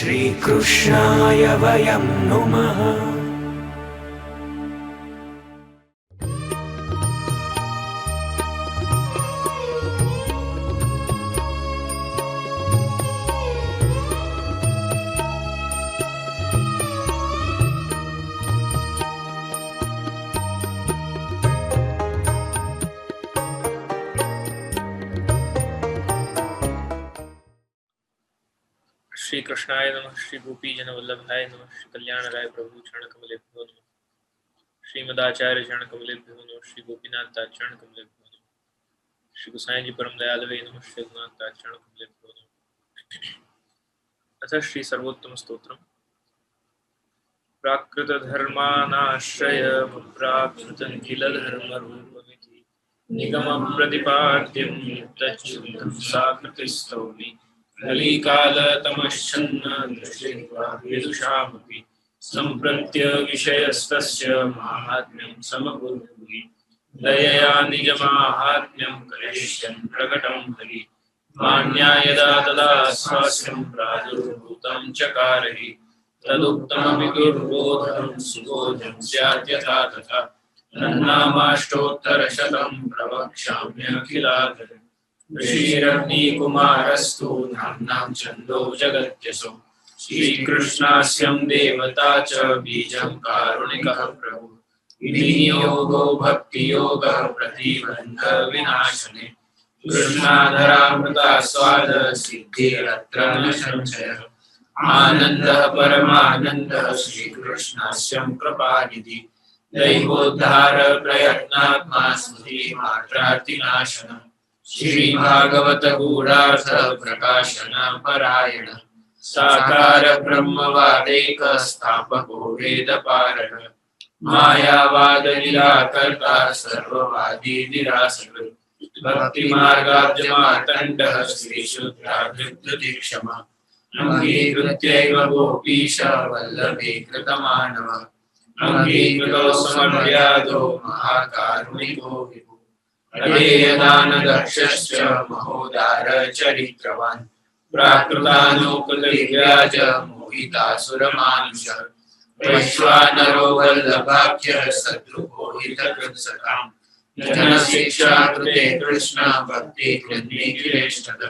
श्रीकृष्णाय वयं नुमः। श्री कृष्णाय नमः। श्री गोपी जन वल्लभाय नमः। श्री कल्याण राय प्रभु चरण कमलेभ्यो नमः। श्रीमदाचार्य चरण कमलेभ्यो नमः। श्री गोपीनाथ चरण कमलेभ्यो नमः। श्री गोसाई जी परम दयालवे नमः। श्री रघुनाथ चरण कमलेभ्यो नमः। अथ श्री सर्वोत्तम स्तोत्रम। प्राकृत धर्मानाश्रय प्राकृतं किल धर्म रूपमिति निगम प्रतिपाद्यं तच्चुतं साकृतिस्तौमि कलिकाल तमश्चन्न दृष्ट्वा विदुषामपि सम्प्रत्य विषयस्तस्य माहात्म्यं समकुर्वन्ति दयया निजमाहात्म्यं करिष्यन् प्रकटं हरि मान्या यदा तदा स्वास्यं प्रादुर्भूतं चकारहि तदुक्तमपि दुर्बोधं सुबोधं स्यात् यथा तथा तन्नामाष्टोत्तरशतं प्रवक्ष्याम्यखिलादरम् ऋषिरग्निकुमारस्तु नाम्नां छन्दो जगत्यसो श्रीकृष्णास्यं देवता च बीजं कारुणिकः प्रभु विनियोगो भक्तियोगः प्रतिबन्ध विनाशने कृष्णाधरामृता स्वाद सिद्धिरत्र न संशयः आनन्दः परमानन्दः श्रीकृष्णास्यं कृपानिधि दैवोद्धार प्रयत्नात्मा स्मृतिमात्रार्तिनाशनः श्रीभागवत गूढ़ार्थ प्रकाशन परायण साकार ब्रह्मवादेक स्थापको वेद पारण मायावाद निराकर्ता सर्ववादी निरासकृत् भक्ति मार्गाब्जमार्तण्डः श्रीशुद्धाधृतदीक्षमा अंगीकृत्यैव गोपीश वल्लभे कृतमानवः अंगीकृतो समव्याधो महाकारुणिको विभुः अधेयदानदक्षश्च महोदार चरित्रवान् प्राकृतानोपलव्याज मोहितासुरमानुषः वैश्वानरो वल्लभाख्य शत्रुको हितकृत्सताम् जनशिक्षा कृते कृष्ण भक्ति कृन्निखिलेष्टद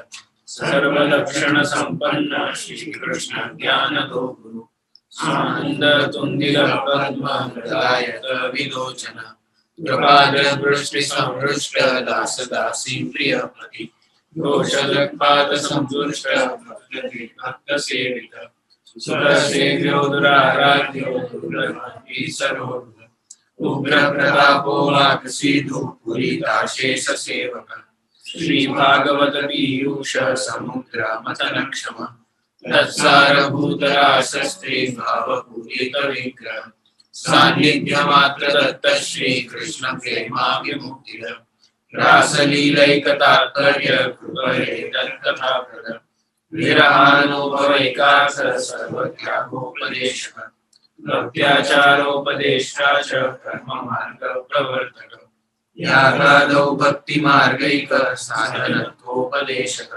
सर्वलक्षण संपन्न श्रीकृष्ण ज्ञानदो गुरु स्वानंद तुंदिल पद्म हृदायत विलोचन कृपादृष्टि संहृष्ट दास दासी प्रिय पति दोषदपाद संतुष्ट भक्त सेवित सुर सेव्यो दुराराध्यो दुर्लभी सरोध उग्र प्रतापो वाक्सीधु पुरीताशेष सेवक श्री भागवत पीयूष समुद्र मतन क्षम तत्सारभूतराशस्त्री भावपूरित विग्रह सान्निध्य मात्र दत्त श्री कृष्ण प्रेमा विमुक्ति रासलीलैकतात्पर्य कृपये तत्कथा प्रद विरहानुभवैकास सर्वत्यागोपदेशः भक्त्याचारोपदेष्टा च कर्म मार्ग प्रवर्तक यागादौ भक्ति मार्गैक साधनत्वोपदेशक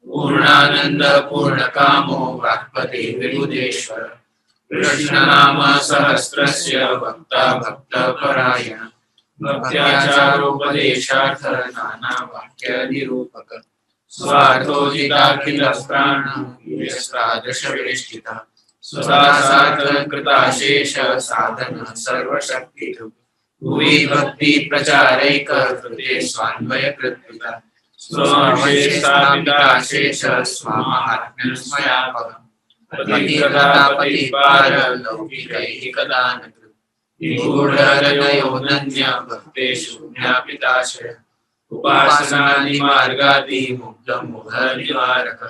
पूर्णानंद पूर्णकामो वाक्पति विबुधेश्वर कृष्णनाम सहस्रस्य वक्ता भक्त परायण भक्त्याचारोपदेशार्थ नाना वाक्य निरूपक स्वार्थोजिताखिल प्राण यस्तादृशवेष्टिता स्वदासात् कृताशेष साधन सर्वशक्ति भुवि भक्ति प्रचारैक कृते स्वान्वय कृत्पिता स्वशेषापिताशेष स्वामात्म्यं स्वयापः पतिपार लौकिकैः कदानकृत् निगूढहृदयोऽनन्य भक्तेषु ज्ञापिताशय उपासनादिमार्गादि मुग्धमोहनिवारक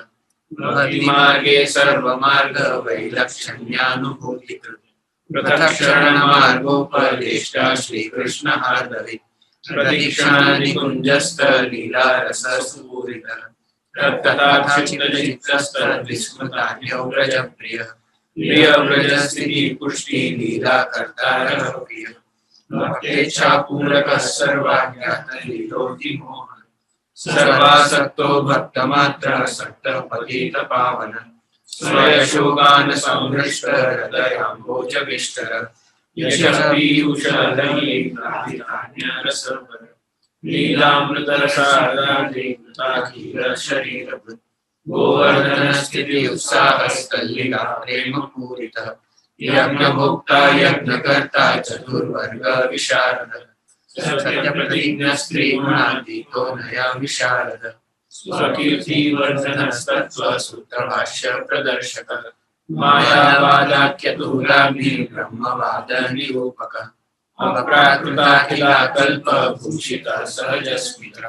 भक्तिमार्गे सर्वमार्ग वैलक्षण्यानुभूतिकृत् प्रदक्षिणमार्गोपदेष्टा श्रीकृष्ण हार्दवे प्रदक्षिणानिकुञ्जस्थ लीलारसस्फूरितः तत्कथाचित्तचित्तस्तद्विस्मृतान्यो व्रजप्रियः प्रियव्रजस्थिति पुष्टि लीला कर्तारः प्रियः भक्तेच्छापूरकः सर्वाज्ञातलीलोति मोहः सर्वासक्तो भक्तमात्र सक्तः पतितपावन स्वयशोकान् संहृष्ट हृदयाम्भोजविष्टर यशः पीयूषलहरी प्राधिकान्यरसवर लीलामृतरसादाधिकृताखिलशरीरभृत् गोवर्धनस्थिति उत्साहस्तल्लीला प्रेमपूरितः यज्ञभोक्ता यज्ञकर्ता चतुर्वर्ग विशारद सत्यप्रतिज्ञ स्त्रीगुणातीतो नया विशारद स्वकीर्तिवर्धनस्तत्त्वसूत्रभाष्य प्रदर्शकः मायावादाख्यतुलाग्नि ब्रह्मवाद निरूपकः अप्राकृताखिलाकल्पभूषितः सहजस्मितः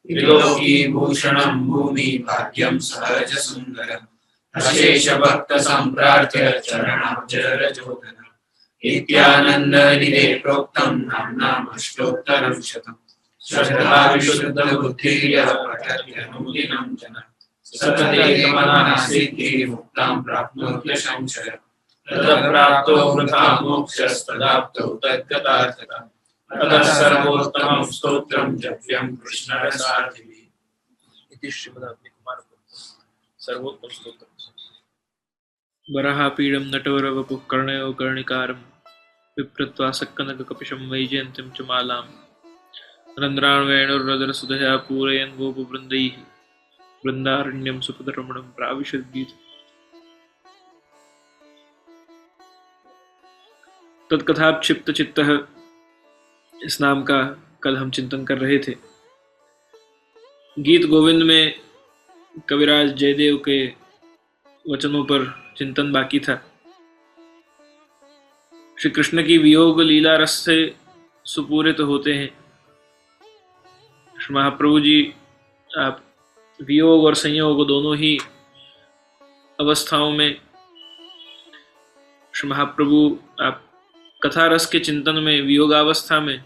त्रिलोकीभूषणं भूमि भाग्यं सहजसुन्दरम् अशेषभक्तसम्प्रार्थ्य चरणाब्जरजोधनम् इत्यानन्दनिधे प्रोक्तं नाम्नामष्टोत्तरं शतम् श्रद्धा विशुद्धबुद्धिर्यः पठत्यनुदिनं जनः सततेकमनःसिद्धिर्मुक्तां प्राप्नोत्य संशयः तदप्राप्तो वृथा मोक्षस्तदाप्तो तद्गतार्थता अतः सर्वोत्तमं स्तोत्रं जप्यं कृष्णरसार्थिभिः इति श्रीमदाग्निकुमार सर्वोत्तम स्तोत्र। वराहपीडं नटवरवपुः कर्णयो कर्णिकारं विप्रत्वासक्कनककपिशं वैजयन्तीं च मालां रन्ध्रान्वेणुर्रदरसुधया पूरयन् गोपवृन्दैः वृन्दारण्यं सुपदरमणं प्राविशद्गीत। तत्कथाक्षिप्तचित्तः इस नाम का कल हम चिंतन कर रहे थे। गीत गोविंद में कविराज जयदेव के वचनों पर चिंतन बाकी था। श्री कृष्ण की वियोग लीला रस से सुपूरित होते हैं। श्री महाप्रभु जी आप वियोग और संयोग दोनों ही अवस्थाओं में श्री महाप्रभु आप कथा रस के चिंतन में वियोगावस्था में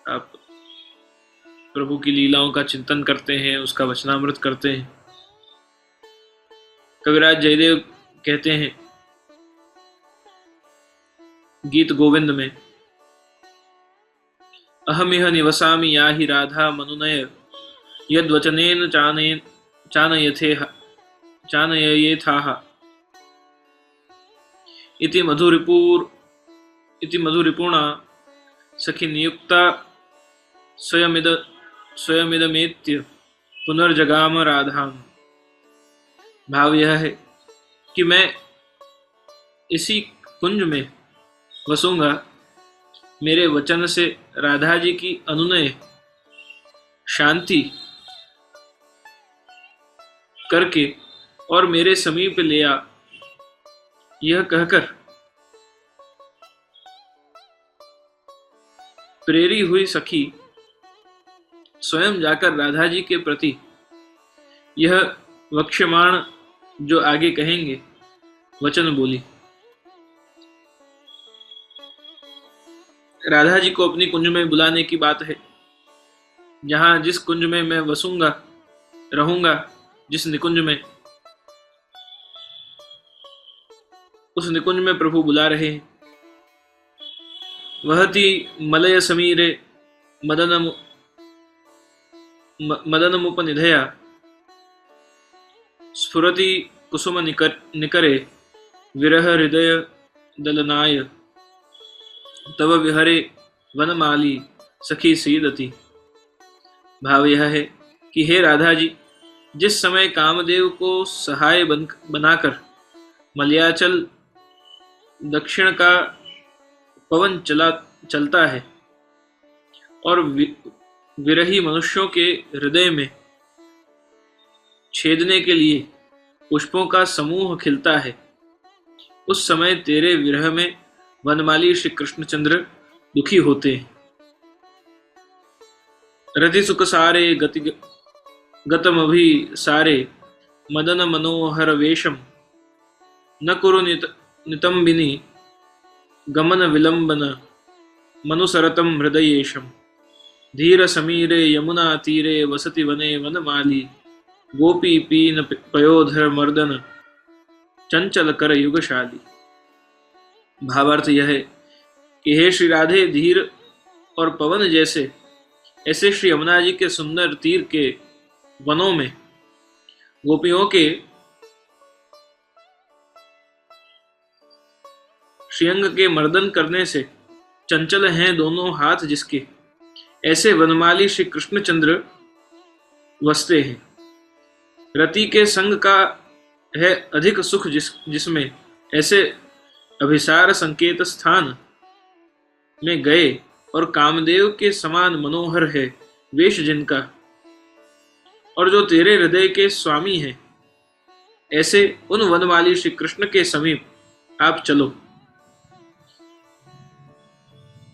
आप प्रभु की लीलाओं का चिंतन करते हैं, उसका वचनामृत करते हैं। कविराज जयदेव कहते हैं गीत गोविंद में, अहमिह निवसामि याहि राधा मनुनय यद्वचनेन चानययेथाः इति मधुरिपुणा सखी नियुक्ता स्वयमिदमेत्य पुनर्जगाम राधाम। भाव यह है कि मैं इसी कुंज में वसूंगा, मेरे वचन से राधा जी की अनुनय शांति करके और मेरे समीप ले आ, यह कहकर प्रेरी हुई सखी स्वयं जाकर राधा जी के प्रति यह वक्ष्यमाण जो आगे कहेंगे वचन बोली। राधा जी को अपनी कुंज में बुलाने की बात है। जहां जिस कुंज में मैं वसूंगा रहूंगा, जिस निकुंज में, उस निकुंज में प्रभु बुला रहे हैं। वहति मलय समीरे मदनमुपनिधया स्फुरति कुसुम निकरे विरह हृदय दलनाय तव विहरे वनमाली सखी सीदति। भाव यह है कि हे राधा जी, जिस समय कामदेव को सहाय बनाकर मलयाचल दक्षिण का पवन चलता है और विरही मनुष्यों के हृदय में छेदने के लिए पुष्पों का समूह खिलता है, उस समय तेरे विरह में वनमाली श्री कृष्णचंद्र दुखी होते हैं। रति सुख सारे गतमभि सारे मदन मनोहर वेशम न कुरु नितंबिनी गमन विलंबन मनुसरतम हृदयेशम धीर समीरे यमुना तीरे वसति वने वनमाली गोपी पीन पयोधर मर्दन चंचल कर युगशाली। भावार्थ यह है कि हे श्री राधे, धीर और पवन जैसे ऐसे श्री यमुना जी के सुंदर तीर के वनों में गोपियों के श्रीअंग के मर्दन करने से चंचल हैं दोनों हाथ जिसके, ऐसे वनमाली श्री कृष्णचंद्र वसते हैं। रति के संग का है अधिक सुख जिसमें, ऐसे अभिसार संकेत स्थान में गए, और कामदेव के समान मनोहर है वेश जिनका, और जो तेरे हृदय के स्वामी हैं, ऐसे उन वनमाली श्री कृष्ण के समीप आप चलो।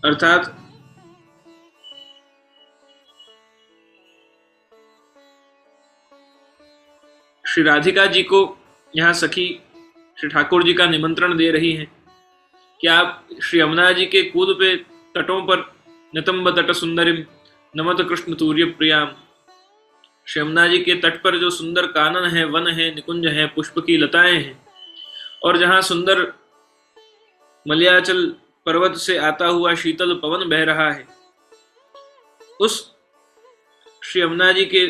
अर्थात श्री राधिका जी को यहाँ सखी श्री ठाकुर जी का निमंत्रण दे रही हैं कि आप श्री यमुना जी के कूद पे तटों पर नितंब तट सुंदरिम नमत कृष्ण तूर्य प्रियाम, श्री यमुना जी के तट पर जो सुंदर कानन है, वन है, निकुंज है, पुष्प की लताएं हैं, और जहाँ सुंदर मलयाचल पर्वत से आता हुआ शीतल पवन बह रहा है, उस श्री यमुना जी के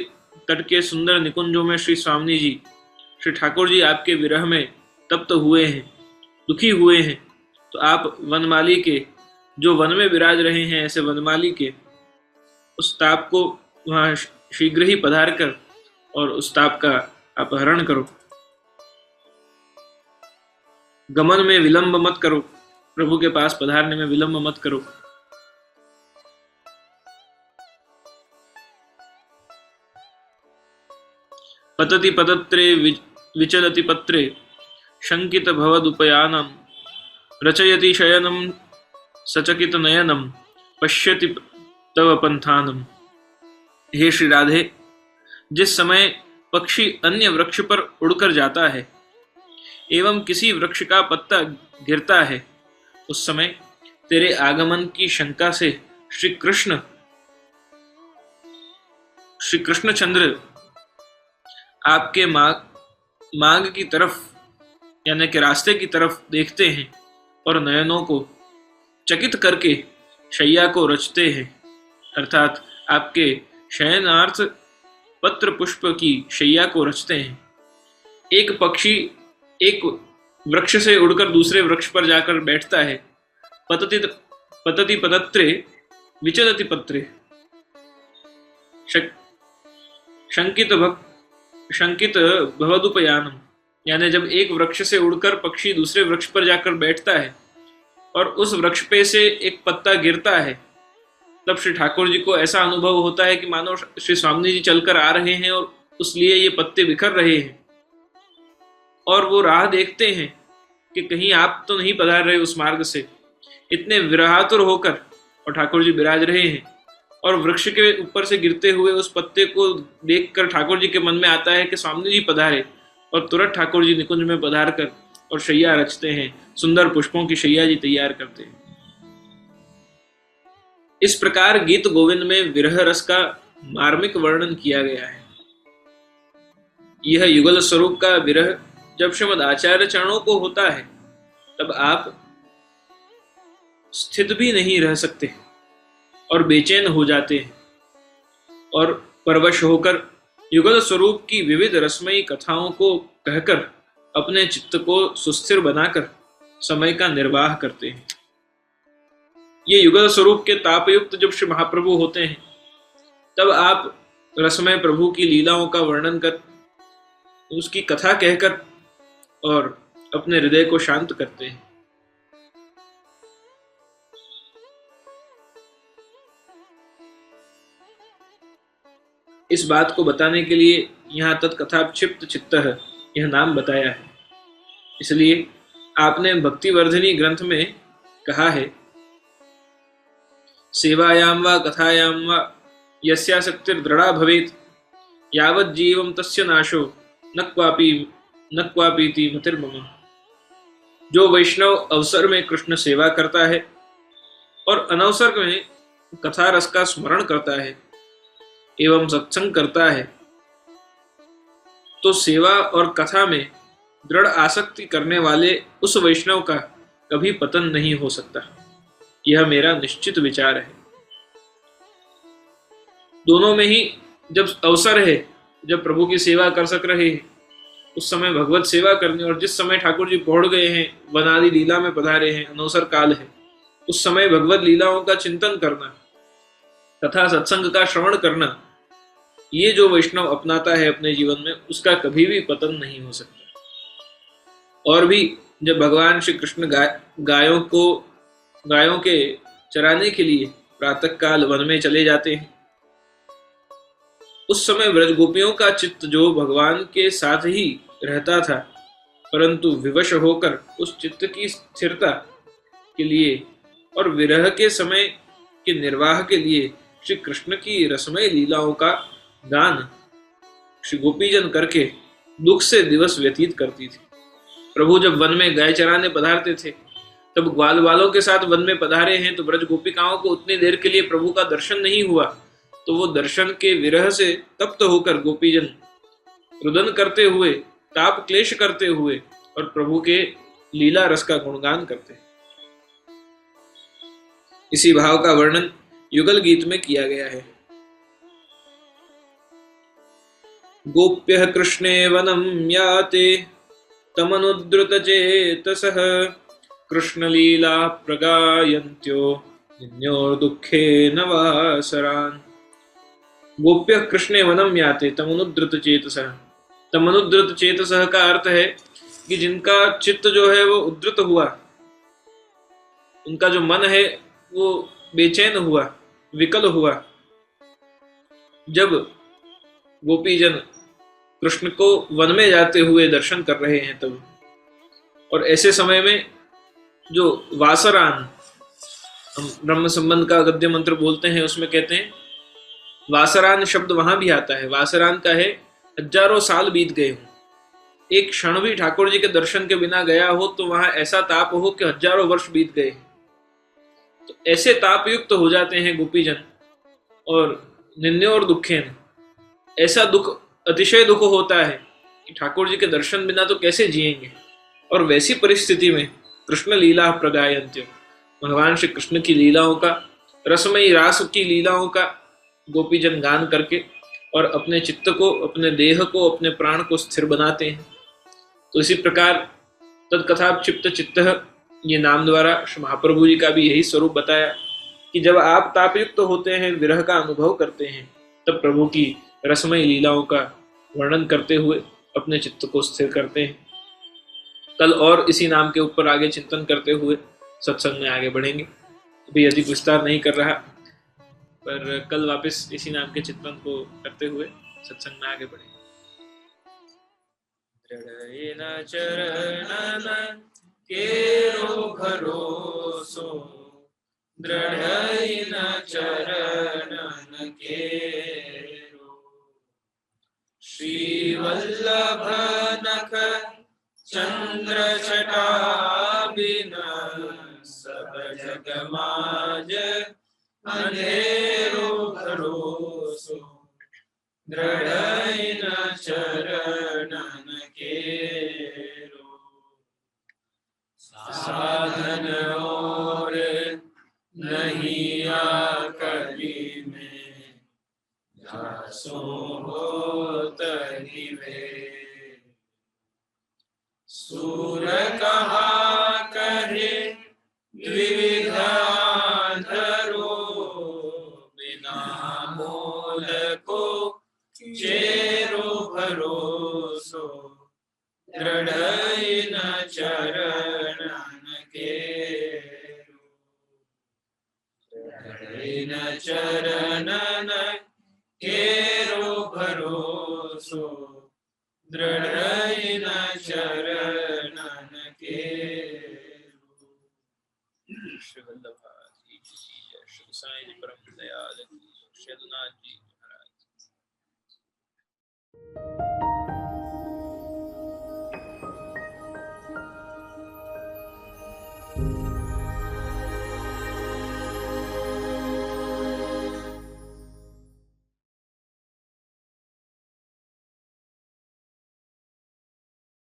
तट के सुंदर निकुंजों में श्री स्वामी जी श्री ठाकुर जी आपके विरह में तप्त हुए हैं, दुखी हुए हैं। तो आप वनमाली के जो वन में विराज रहे हैं, ऐसे वनमाली के उस ताप को वहाँ शीघ्र ही पधार कर और उस ताप का अपहरण करो। गमन में विलंब मत करो, प्रभु के पास पधारने में विलंब मत करो। पतति पतत्रे विचलति पत्रे शंकित भवदुपयानम, रचयति शयनम सचकित नयनम पश्यति तव पंथानम। हे श्री राधे, जिस समय पक्षी अन्य वृक्ष पर उड़कर जाता है एवं किसी वृक्ष का पत्ता गिरता है, उस समय तेरे आगमन की शंका से श्री कृष्णचंद्र आपके मार्ग की तरफ यानी कि रास्ते की तरफ देखते हैं और नयनों को चकित करके शैया को रचते हैं। अर्थात आपके शयनार्थ पत्र पुष्प की शैया को रचते हैं। एक पक्षी एक वृक्ष से उड़कर दूसरे वृक्ष पर जाकर बैठता है। पतति पतत्रे विचलति पत्रे, शंकित भवदुपयानम, यानी जब एक वृक्ष से उड़कर पक्षी दूसरे वृक्ष पर जाकर बैठता है और उस वृक्ष पे से एक पत्ता गिरता है, तब श्री ठाकुर जी को ऐसा अनुभव होता है कि मानो श्री स्वामी जी चलकर आ रहे हैं और उसलिए ये पत्ते बिखर रहे हैं, और वो राह देखते हैं कि कहीं आप तो नहीं पधार रहे उस मार्ग से। इतने विरहातुर होकर और ठाकुर जी विराज रहे हैं, और वृक्ष के ऊपर से गिरते हुए उस पत्ते को देखकर ठाकुर जी के मन में आता है कि स्वामी जी पधारे, और तुरंत ठाकुर जी निकुंज में पधार कर और शैया रचते हैं, सुंदर पुष्पों की शैया जी तैयार करते हैं। इस प्रकार गीत गोविंद में विरह रस का मार्मिक वर्णन किया गया है। यह युगल स्वरूप का विरह जब श्रीमद आचार्य चरणों को होता है, तब आप स्थित भी नहीं रह सकते और बेचैन हो जाते हैं, और परवश होकर युगल स्वरूप की विविध रसमयी कथाओं को कहकर अपने चित्त को सुस्थिर बनाकर समय का निर्वाह करते हैं। ये युगल स्वरूप के तापयुक्त जब श्री महाप्रभु होते हैं, तब आप रसमय प्रभु की लीलाओं का वर्णन कर, उसकी कथा कहकर और अपने हृदय को शांत करते हैं। इस बात को बताने के लिए यहाँ तत्कथा क्षिप्त चित्तः यह नाम बताया है। इसलिए आपने भक्तिवर्धिनी ग्रंथ में कहा है, सेवायाम वा कथायाम वा यस्यासक्तिर्दृढ़ा भवेत् यावत् जीवं तस्य नाशो न क्वापीति मतिर्मम। जो वैष्णव अवसर में कृष्ण सेवा करता है और अनवसर में कथा रस का स्मरण करता है एवं सत्संग करता है, तो सेवा और कथा में दृढ़ आसक्ति करने वाले उस वैष्णव का कभी पतन नहीं हो सकता। यह मेरा निश्चित विचार है। दोनों में ही जब अवसर है, जब प्रभु की सेवा कर सक रहे हैं, उस समय भगवत सेवा करने, और जिस समय ठाकुर जी पहुंच गए हैं, वन आदि लीला में पधारे हैं, अनवसर काल है, उस समय भगवत लीलाओं का चिंतन करना तथा सत्संग का श्रवण करना, ये जो वैष्णव अपनाता है अपने जीवन में, उसका कभी भी पतन नहीं हो सकता। और भी जब भगवान श्री कृष्ण गायों के चराने के लिए प्रातः काल वन में चले जाते हैं, उस समय ब्रज गोपियों का चित्त जो भगवान के साथ ही रहता था, परंतु विवश होकर उस चित्त की स्थिरता के लिए और विरह के समय के निर्वाह के लिए श्री कृष्ण की रसमय लीलाओं का गान श्री गोपीजन करके दुख से दिवस व्यतीत करती थी। प्रभु जब वन में गाय चराने पधारते थे, तब ग्वाल वालों के साथ वन में पधारे हैं, तो ब्रज गोपिकाओं को उतनी देर के लिए प्रभु का दर्शन नहीं हुआ, तो वो दर्शन के विरह से तप्त होकर गोपीजन रुदन करते हुए, ताप क्लेश करते हुए और प्रभु के लीला रस का गुणगान करते। इसी भाव का वर्णन युगल गीत में किया गया है। गोप्यः कृष्णे वनं याते तमनुद्रुत चेतसः कृष्णलीला प्रगायन्त्यो निन्योर्दुःखेन वासरान्। गोप्यः कृष्णे वनं याते तमनुद्रुत चेतसः। तमनुद्रुत चेतसः का अर्थ है कि जिनका चित्त जो है वो उद्धृत हुआ, उनका जो मन है वो बेचैन हुआ, विकल हुआ, जब गोपीजन कृष्ण को वन में जाते हुए दर्शन कर रहे हैं तब। और ऐसे समय में जो वासरान, हम ब्रह्म संबंध का गद्य मंत्र बोलते हैं, उसमें कहते हैं वासरान शब्द वहां भी आता है। वासरान का है हजारों साल बीत गए हों, एक क्षण भी ठाकुर जी के दर्शन के बिना गया हो तो वहां ऐसा ताप हो कि हजारों वर्ष बीत गए। तो ऐसे ताप युक्त हो जाते हैं गोपीजन, और निन्ने और दुखेन, ऐसा दुख, अतिशय दुख होता है कि ठाकुर जी के दर्शन बिना तो कैसे जिएंगे। और वैसी परिस्थिति में कृष्ण लीला प्रगायन्त्य, भगवान श्री कृष्ण की लीलाओं का, रसमयी रास की लीलाओं का गोपीजन गान करके और अपने चित्त को, अपने देह को, अपने प्राण को स्थिर बनाते हैं। तो इसी प्रकार तत्कथाक्षिप्त चित्तः, ये नाम द्वारा महाप्रभु जी का भी यही स्वरूप बताया कि जब आप तापयुक्त होते हैं, विरह का अनुभव करते हैं, तब प्रभु की रसमय लीलाओं का वर्णन करते हुए अपने चित्त को स्थिर करते हैं। कल और इसी नाम के ऊपर आगे चिंतन करते हुए सत्संग में आगे बढ़ेंगे। अभी अधिक विस्तार नहीं कर रहा, पर कल वापस इसी नाम के चिंतन को करते हुए सत्संग में आगे बढ़ेंगे। दृढ़ चरणन केरो भरोसो, दृढ़ चरणन केरो, श्री वल्लभ नख चंद्र छटा बिन, सब जग माज अंधेरो भरोसो, दृढ़ चरणन केरो, साधन और नहीं आकली में, जासो होत ही वे, सूर कहा कहे द्विविधा धरो, बिना मोल को चेरो भरोसो, दृढ़ चरणन केरो, दृढ़ चरणन केरो भरोसो, दृढ़ चरणन केरो। श्री वल्लभ जी की जय, श्री साईं जी परम दयाल, श्री यदुनाथ जी महाराज।